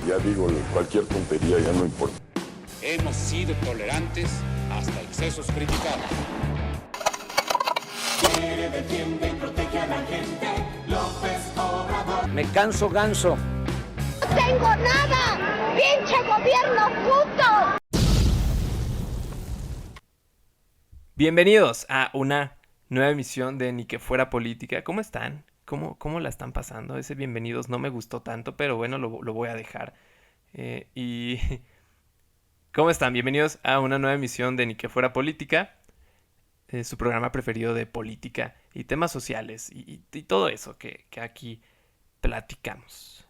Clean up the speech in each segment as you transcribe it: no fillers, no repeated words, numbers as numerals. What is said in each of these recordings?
Ya digo, cualquier tontería ya no importa. Hemos sido tolerantes hasta excesos criticados. Quiere, defiende y protege a la gente. López Obrador. Me canso ganso. ¡No tengo nada! ¡Pinche gobierno puto! Bienvenidos a una nueva emisión de Ni que fuera política. ¿Cómo están? ¿Cómo la están pasando? Ese bienvenidos no me gustó tanto, pero bueno, lo voy a dejar. Y ¿cómo están? Bienvenidos a una nueva emisión de Ni que fuera política, su programa preferido de política y temas sociales y todo eso que aquí platicamos.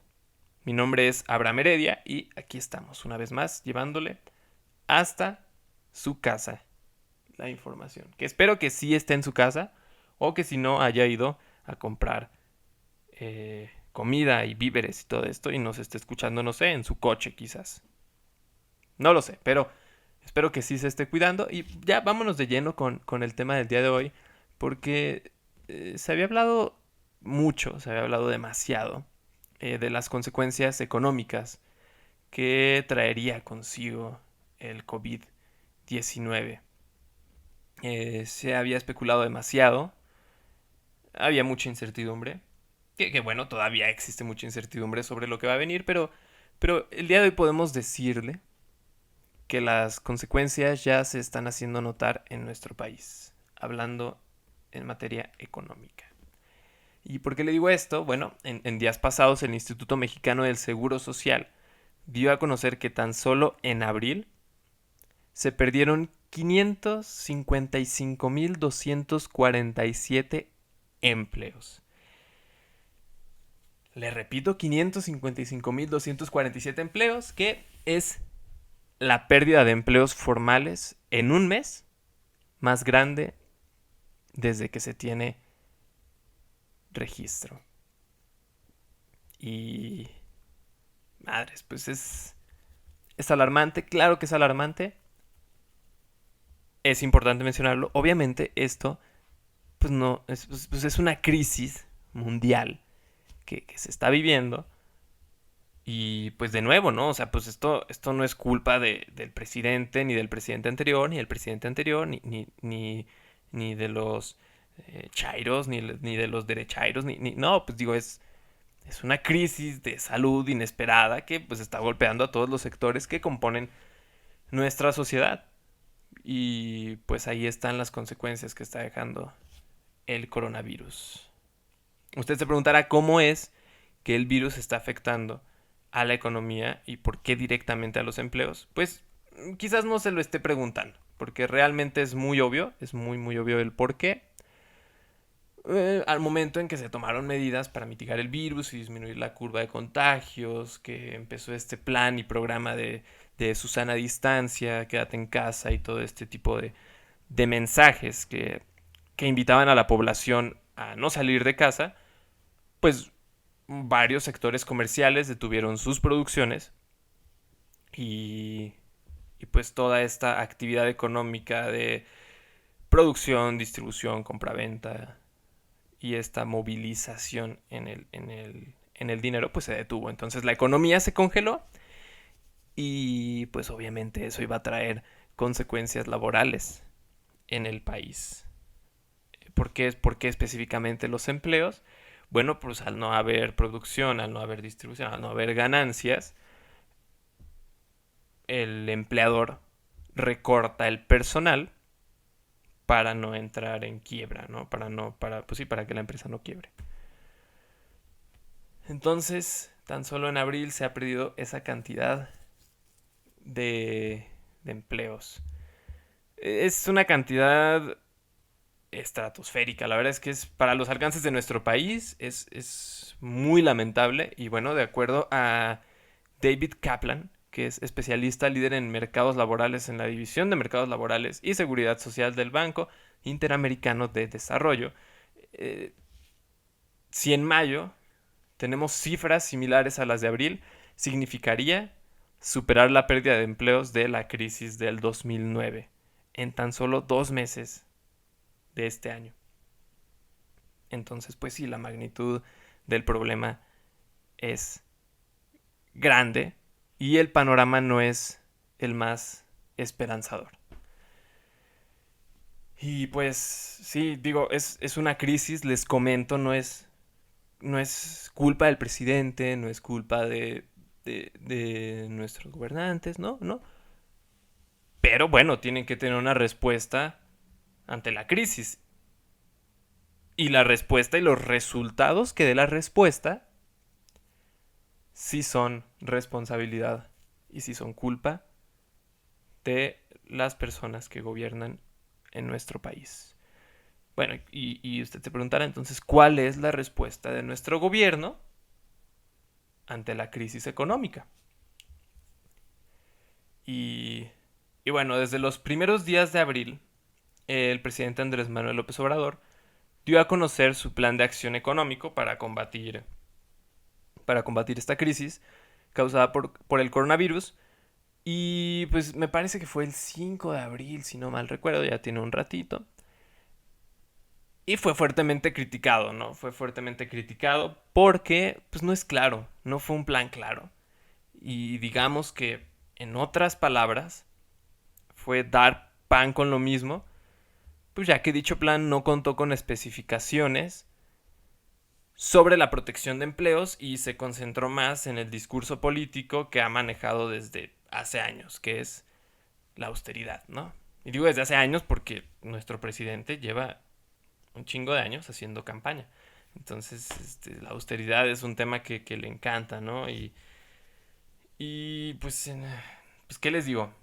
Mi nombre es Abraham Heredia y aquí estamos una vez más llevándole hasta su casa la información, que espero que sí esté en su casa o que si no haya ido a comprar comida y víveres y todo esto y nos esté escuchando, no sé, en su coche quizás. No lo sé, pero espero que sí se esté cuidando. Y ya vámonos de lleno con el tema del día de hoy, porque se había hablado mucho, se había hablado demasiado de las consecuencias económicas que traería consigo el COVID-19. Se había especulado demasiado, había mucha incertidumbre, que bueno, todavía existe mucha incertidumbre sobre lo que va a venir, pero el día de hoy podemos decirle que las consecuencias ya se están haciendo notar en nuestro país, hablando en materia económica. ¿Y por qué le digo esto? Bueno, en días pasados el Instituto Mexicano del Seguro Social dio a conocer que tan solo en abril se perdieron 555.247 empleos. Le repito, 555.247 empleos, que es la pérdida de empleos formales en un mes más grande desde que se tiene registro. Y madres, pues es alarmante, claro que es alarmante. Es importante mencionarlo. Obviamente esto pues no es una crisis mundial que se está viviendo. Y pues de nuevo, ¿no? O sea, pues esto no es culpa del presidente, ni del presidente anterior, ni del presidente anterior, ni de los chairos, ni de los derechairos, no, pues digo, es una crisis de salud inesperada que pues está golpeando a todos los sectores que componen nuestra sociedad. Y pues ahí están las consecuencias que está dejando el coronavirus. Usted se preguntará cómo es que el virus está afectando a la economía y por qué directamente a los empleos. Pues quizás no se lo esté preguntando, porque realmente es muy obvio, es muy obvio el por qué. Al momento en que se tomaron medidas para mitigar el virus y disminuir la curva de contagios, que empezó este plan y programa de Susana Distancia, quédate en casa y todo este tipo de mensajes que invitaban a la población a no salir de casa, pues varios sectores comerciales detuvieron sus producciones y pues toda esta actividad económica de producción, distribución, compraventa y esta movilización en el dinero pues se detuvo. Entonces la economía se congeló y pues obviamente eso iba a traer consecuencias laborales en el país. ¿Por qué específicamente los empleos? Bueno, pues al no haber producción, al no haber distribución, al no haber ganancias, el empleador recorta el personal para no entrar en quiebra, ¿no? Para que la empresa no quiebre. Entonces, tan solo en abril se ha perdido esa cantidad de empleos. Es una cantidad estratosférica. La verdad es que es para los alcances de nuestro país es muy lamentable. Y bueno, de acuerdo a David Kaplan, que es especialista líder en mercados laborales en la División de Mercados Laborales y Seguridad Social del Banco Interamericano de Desarrollo, si en mayo tenemos cifras similares a las de abril, significaría superar la pérdida de empleos de la crisis del 2009 en tan solo 2 meses de este año. Entonces, pues sí, la magnitud del problema es grande y el panorama no es el más esperanzador. Y pues sí, digo, es una crisis, les comento, no es culpa del presidente, no es culpa de nuestros gobernantes, no. Pero bueno, tienen que tener una respuesta ante la crisis. Y la respuesta y los resultados que dé la respuesta sí son responsabilidad y sí son culpa de las personas que gobiernan en nuestro país. Bueno, y usted se preguntará entonces, ¿cuál es la respuesta de nuestro gobierno ante la crisis económica? Y bueno, desde los primeros días de abril, el presidente Andrés Manuel López Obrador dio a conocer su plan de acción económico para combatir esta crisis causada por el coronavirus. Y pues me parece que fue el 5 de abril, si no mal recuerdo, ya tiene un ratito. Y fue fuertemente criticado, ¿no? Fue fuertemente criticado porque pues no es claro, no fue un plan claro. Y digamos que, en otras palabras, fue dar pan con lo mismo, pues ya que dicho plan no contó con especificaciones sobre la protección de empleos y se concentró más en el discurso político que ha manejado desde hace años, que es la austeridad, ¿no? Y digo desde hace años porque nuestro presidente lleva un chingo de años haciendo campaña. Entonces, la austeridad es un tema que le encanta, ¿no? Y pues, ¿qué les digo?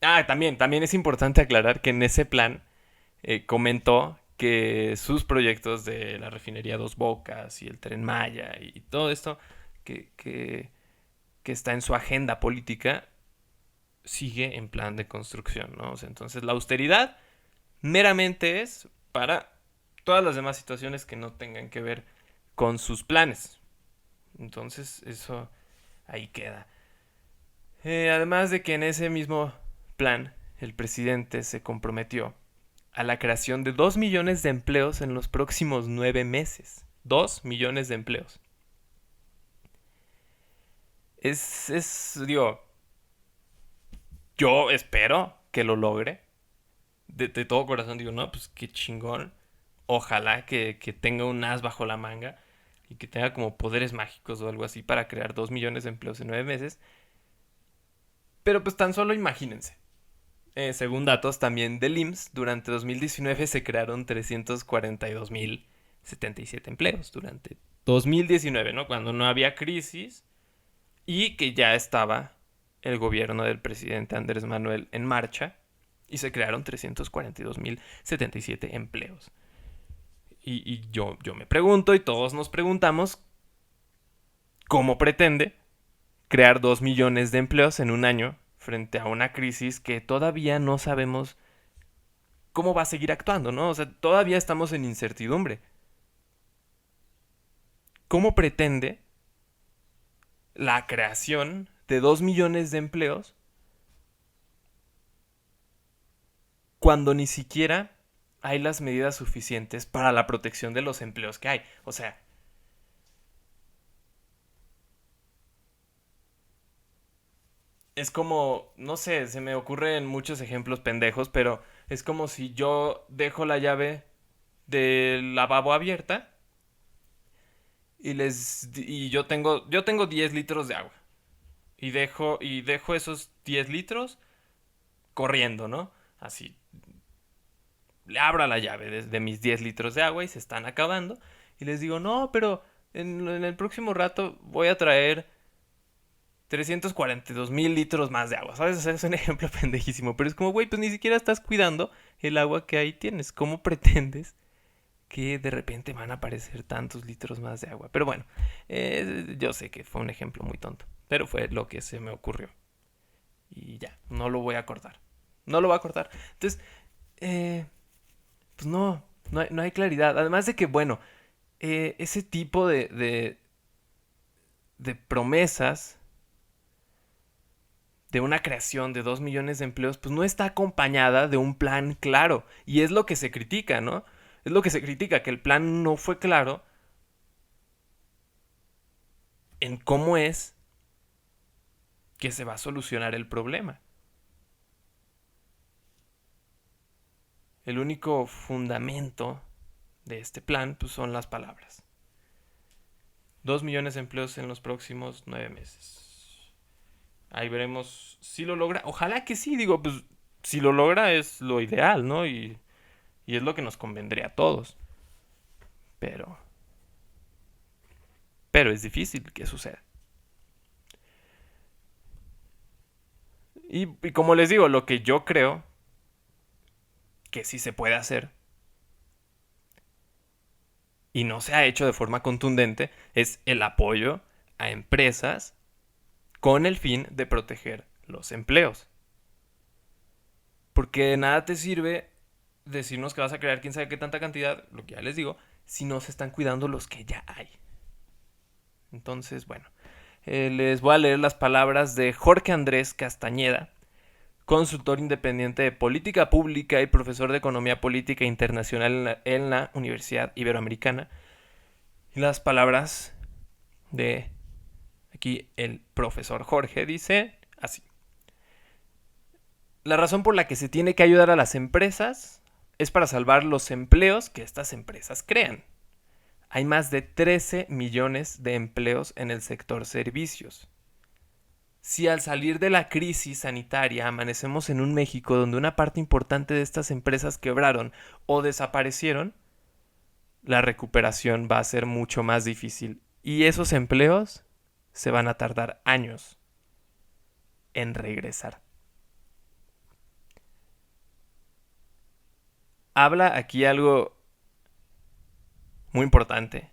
También es importante aclarar que en ese plan comentó que sus proyectos de la refinería Dos Bocas y el Tren Maya y todo esto que está en su agenda política sigue en plan de construcción, ¿no? O sea, entonces la austeridad meramente es para todas las demás situaciones que no tengan que ver con sus planes. Entonces eso ahí queda. Además de que en ese mismo plan el presidente se comprometió a la creación de 2 millones de empleos en los próximos 9 meses. 2 millones de empleos. Digo, yo espero que lo logre. De todo corazón digo, no, pues qué chingón. Ojalá que tenga un as bajo la manga y que tenga como poderes mágicos o algo así para crear 2 millones de empleos en 9 meses. Pero pues tan solo imagínense. Según datos también del IMSS, durante 2019 se crearon 342.077 empleos. Durante 2019, ¿no? Cuando no había crisis y que ya estaba el gobierno del presidente Andrés Manuel en marcha. Y se crearon 342.077 empleos. Y yo me pregunto, y todos nos preguntamos, ¿cómo pretende crear 2 millones de empleos en un año frente a una crisis que todavía no sabemos cómo va a seguir actuando, ¿no? O sea, todavía estamos en incertidumbre. ¿Cómo pretende la creación de 2 millones de empleos cuando ni siquiera hay las medidas suficientes para la protección de los empleos que hay? O sea, es como, no sé, se me ocurren muchos ejemplos pendejos, pero es como si yo dejo la llave del lavabo abierta y yo tengo 10 litros de agua y dejo esos 10 litros corriendo, ¿no? Así, le abro la llave de mis 10 litros de agua y se están acabando. Y les digo, no, pero en el próximo rato voy a traer 342.000 litros más de agua, ¿sabes? O sea, es un ejemplo pendejísimo. Pero es como, güey, pues ni siquiera estás cuidando el agua que ahí tienes. ¿Cómo pretendes que de repente van a aparecer tantos litros más de agua? Pero bueno, yo sé que fue un ejemplo muy tonto. Pero fue lo que se me ocurrió. Y ya, no lo voy a cortar. No lo voy a cortar. Entonces, pues no hay claridad. Además de que, bueno, ese tipo de promesas de una creación de 2 millones de empleos, pues no está acompañada de un plan claro. Y es lo que se critica, ¿no? Es lo que se critica, que el plan no fue claro en cómo es que se va a solucionar el problema. El único fundamento de este plan pues, son las palabras. 2 millones de empleos en los próximos 9 meses. Ahí veremos si lo logra. Ojalá que sí, digo, pues si lo logra es lo ideal, ¿no? Y es lo que nos convendría a todos. Pero es difícil que suceda. Y como les digo, lo que yo creo que sí se puede hacer y no se ha hecho de forma contundente es el apoyo a empresas con el fin de proteger los empleos. Porque de nada te sirve decirnos que vas a crear quién sabe qué tanta cantidad, lo que ya les digo, si no se están cuidando los que ya hay. Entonces, bueno, les voy a leer las palabras de Jorge Andrés Castañeda, consultor independiente de política pública y profesor de economía política internacional en la Universidad Iberoamericana. Y las palabras de aquí el profesor Jorge dice así: la razón por la que se tiene que ayudar a las empresas es para salvar los empleos que estas empresas crean. Hay más de 13 millones de empleos en el sector servicios. Si al salir de la crisis sanitaria amanecemos en un México donde una parte importante de estas empresas quebraron o desaparecieron, la recuperación va a ser mucho más difícil y esos empleos se van a tardar años en regresar. Habla aquí algo muy importante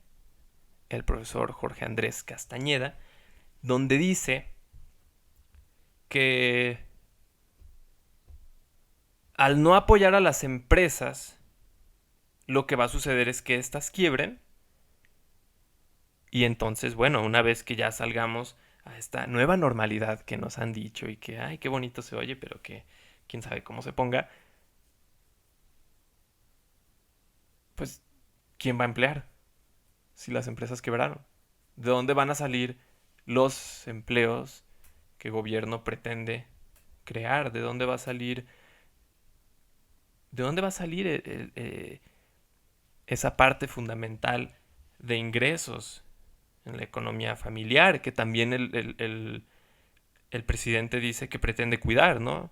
el profesor Jorge Andrés Castañeda, donde dice que al no apoyar a las empresas, lo que va a suceder es que éstas quiebren y entonces, bueno, una vez que ya salgamos a esta nueva normalidad que nos han dicho y que, ay, qué bonito se oye, pero que quién sabe cómo se ponga, pues, ¿quién va a emplear si las empresas quebraron? ¿De dónde van a salir los empleos que el gobierno pretende crear? ¿De dónde va a salir esa parte fundamental de ingresos en la economía familiar que también el presidente dice que pretende cuidar, ¿no?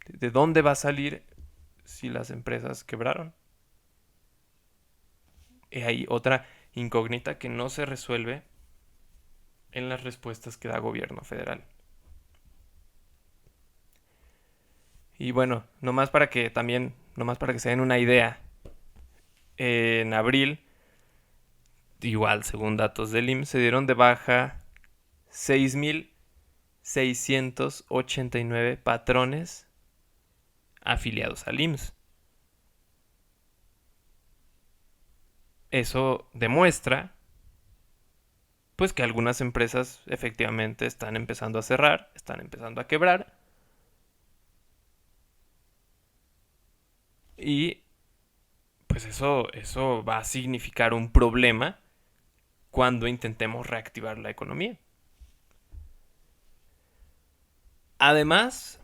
¿De dónde va a salir si las empresas quebraron? Hay otra incógnita que no se resuelve en las respuestas que da el gobierno federal. Y bueno, nomás para que se den una idea, en abril, igual según datos del IMSS, se dieron de baja 6,689 patrones afiliados al IMSS. Eso demuestra pues que algunas empresas efectivamente están empezando a cerrar, están empezando a quebrar. Y pues eso va a significar un problema cuando intentemos reactivar la economía. Además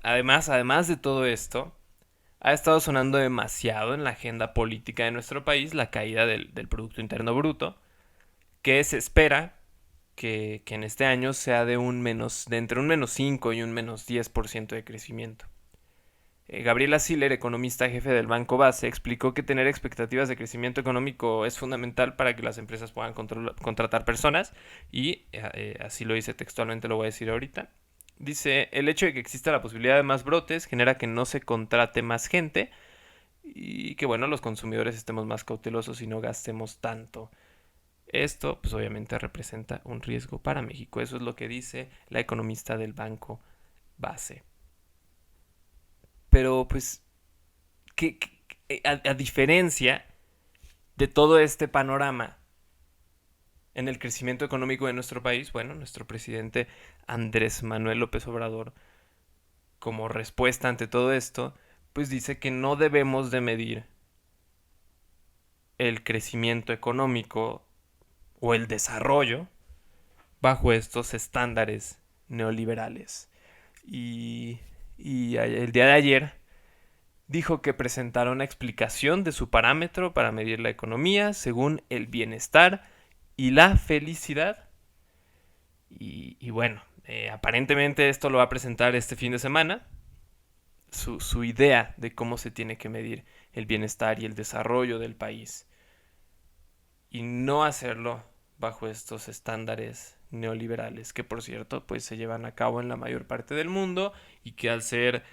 de todo esto, ha estado sonando demasiado en la agenda política de nuestro país la caída del Producto Interno Bruto, que se espera que en este año sea de entre un menos 5 y un menos 10% de crecimiento. Gabriela Siller, economista jefe del Banco Base, explicó que tener expectativas de crecimiento económico es fundamental para que las empresas puedan contratar personas y así lo dice textualmente, lo voy a decir ahorita. Dice, el hecho de que exista la posibilidad de más brotes genera que no se contrate más gente y que, bueno, los consumidores estemos más cautelosos y no gastemos tanto. Esto, pues obviamente representa un riesgo para México. Eso es lo que dice la economista del Banco Base. Pero, pues, a diferencia de todo este panorama en el crecimiento económico de nuestro país, bueno, nuestro presidente Andrés Manuel López Obrador, como respuesta ante todo esto, pues dice que no debemos de medir el crecimiento económico o el desarrollo bajo estos estándares neoliberales. Y el día de ayer dijo que presentará una explicación de su parámetro para medir la economía según el bienestar y la felicidad. Y bueno, aparentemente esto lo va a presentar este fin de semana. Su idea de cómo se tiene que medir el bienestar y el desarrollo del país. Y no hacerlo bajo estos estándares neoliberales que, por cierto, pues se llevan a cabo en la mayor parte del mundo, y que al ser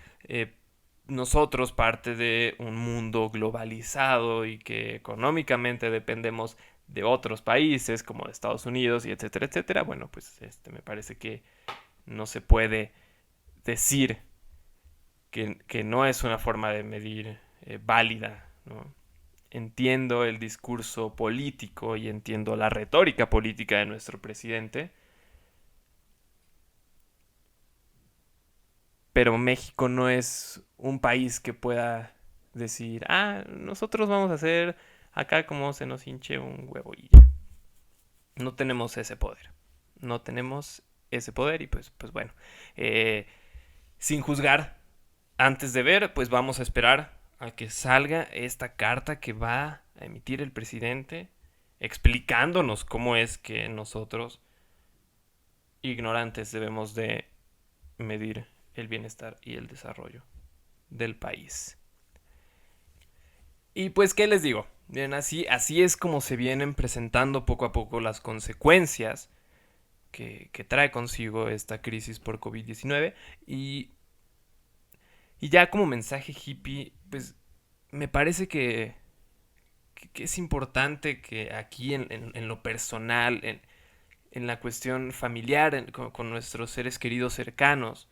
nosotros parte de un mundo globalizado y que económicamente dependemos de otros países como de Estados Unidos y etcétera, etcétera, bueno, pues me parece que no se puede decir que no es una forma de medir válida, ¿no? Entiendo el discurso político y entiendo la retórica política de nuestro presidente, pero México no es un país que pueda decir, nosotros vamos a hacer acá como se nos hinche un huevo y ya. No tenemos ese poder. No tenemos ese poder y pues bueno. Sin juzgar, antes de ver, pues vamos a esperar a que salga esta carta que va a emitir el presidente explicándonos cómo es que nosotros, ignorantes, debemos de medir el bienestar y el desarrollo del país. Y pues, ¿qué les digo? Bien, así es como se vienen presentando poco a poco las consecuencias que trae consigo esta crisis por COVID-19. Y ya como mensaje hippie, pues me parece que es importante que aquí en lo personal, en la cuestión familiar, con nuestros seres queridos cercanos,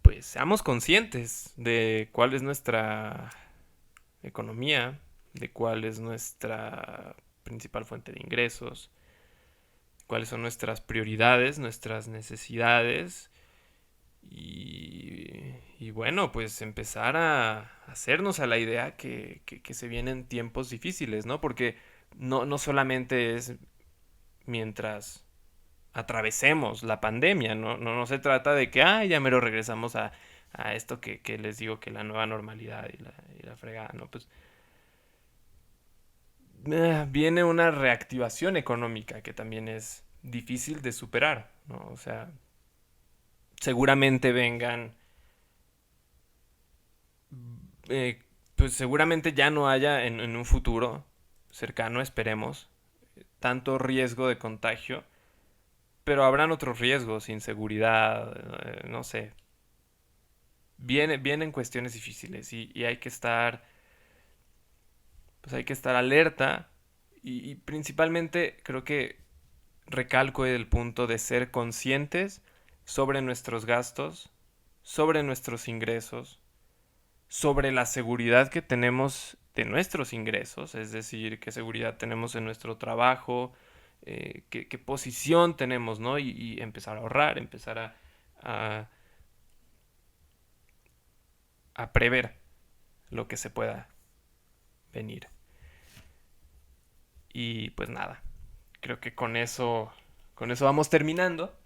pues seamos conscientes de cuál es nuestra economía, de cuál es nuestra principal fuente de ingresos, cuáles son nuestras prioridades, nuestras necesidades, y bueno, pues empezar a hacernos a la idea que se vienen tiempos difíciles, ¿no? Porque no solamente es mientras atravesemos la pandemia, no se trata de que ya mero regresamos a esto que les digo, que la nueva normalidad y la fregada, ¿no? Pues viene una reactivación económica que también es difícil de superar, ¿no? O sea, seguramente vengan, pues seguramente ya no haya en un futuro cercano, esperemos, tanto riesgo de contagio, pero habrán otros riesgos, inseguridad, no sé. Vienen cuestiones difíciles y hay que estar, pues hay que estar alerta, y principalmente creo que recalco el punto de ser conscientes sobre nuestros gastos, sobre nuestros ingresos, sobre la seguridad que tenemos de nuestros ingresos, es decir, qué seguridad tenemos en nuestro trabajo, qué posición tenemos, ¿no? Y empezar a ahorrar, empezar a prever lo que se pueda venir. Y pues nada, creo que con eso vamos terminando.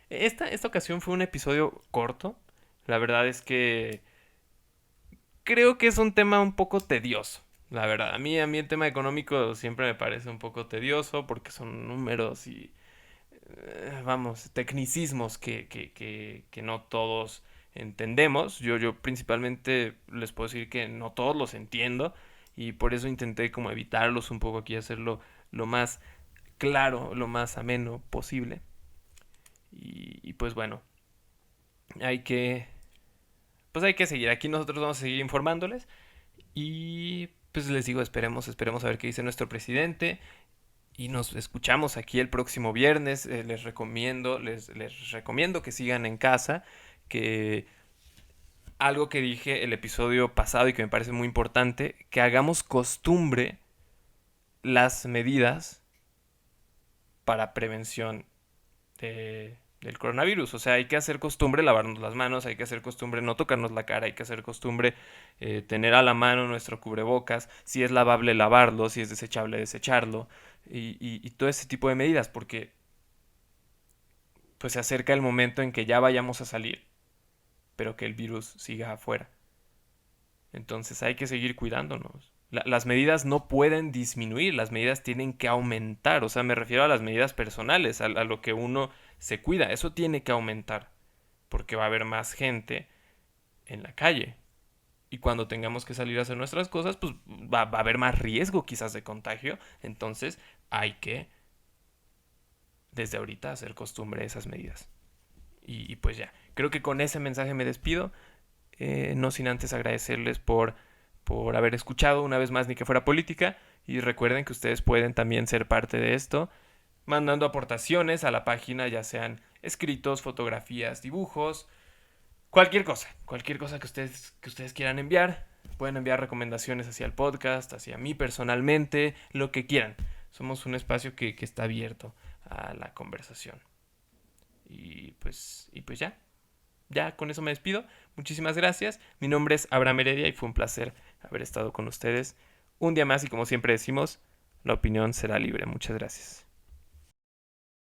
Esta ocasión fue un episodio corto. La verdad es que creo que es un tema un poco tedioso. La verdad, a mí el tema económico siempre me parece un poco tedioso porque son números y, vamos, tecnicismos que no todos entendemos. Yo principalmente les puedo decir que no todos los entiendo, y por eso intenté como evitarlos un poco aquí, hacerlo lo más claro, lo más ameno posible. Y pues bueno, hay que seguir. Aquí nosotros vamos a seguir informándoles. Y pues les digo, esperemos a ver qué dice nuestro presidente. Y nos escuchamos aquí el próximo viernes. Les recomiendo que sigan en casa. Que algo que dije el episodio pasado y que me parece muy importante, que hagamos costumbre las medidas para prevención del coronavirus. O sea, hay que hacer costumbre lavarnos las manos, hay que hacer costumbre no tocarnos la cara, hay que hacer costumbre tener a la mano nuestro cubrebocas, si es lavable lavarlo, si es desechable desecharlo, y todo ese tipo de medidas, porque pues se acerca el momento en que ya vayamos a salir, pero que el virus siga afuera. Entonces hay que seguir cuidándonos. Las medidas no pueden disminuir, las medidas tienen que aumentar. O sea, me refiero a las medidas personales, a lo que uno se cuida. Eso tiene que aumentar, porque va a haber más gente en la calle. Y cuando tengamos que salir a hacer nuestras cosas, pues va a haber más riesgo quizás de contagio. Entonces hay que, desde ahorita, hacer costumbre esas medidas. Y pues ya, creo que con ese mensaje me despido. No sin antes agradecerles por haber escuchado una vez más Ni que fuera política. Y recuerden que ustedes pueden también ser parte de esto, mandando aportaciones a la página, ya sean escritos, fotografías, dibujos, cualquier cosa que ustedes quieran enviar. Pueden enviar recomendaciones hacia el podcast, hacia mí personalmente, lo que quieran. Somos un espacio que está abierto a la conversación. Y pues ya con eso me despido. Muchísimas gracias. Mi nombre es Abraham Heredia y fue un placer haber estado con ustedes un día más, y como siempre decimos, la opinión será libre. Muchas gracias.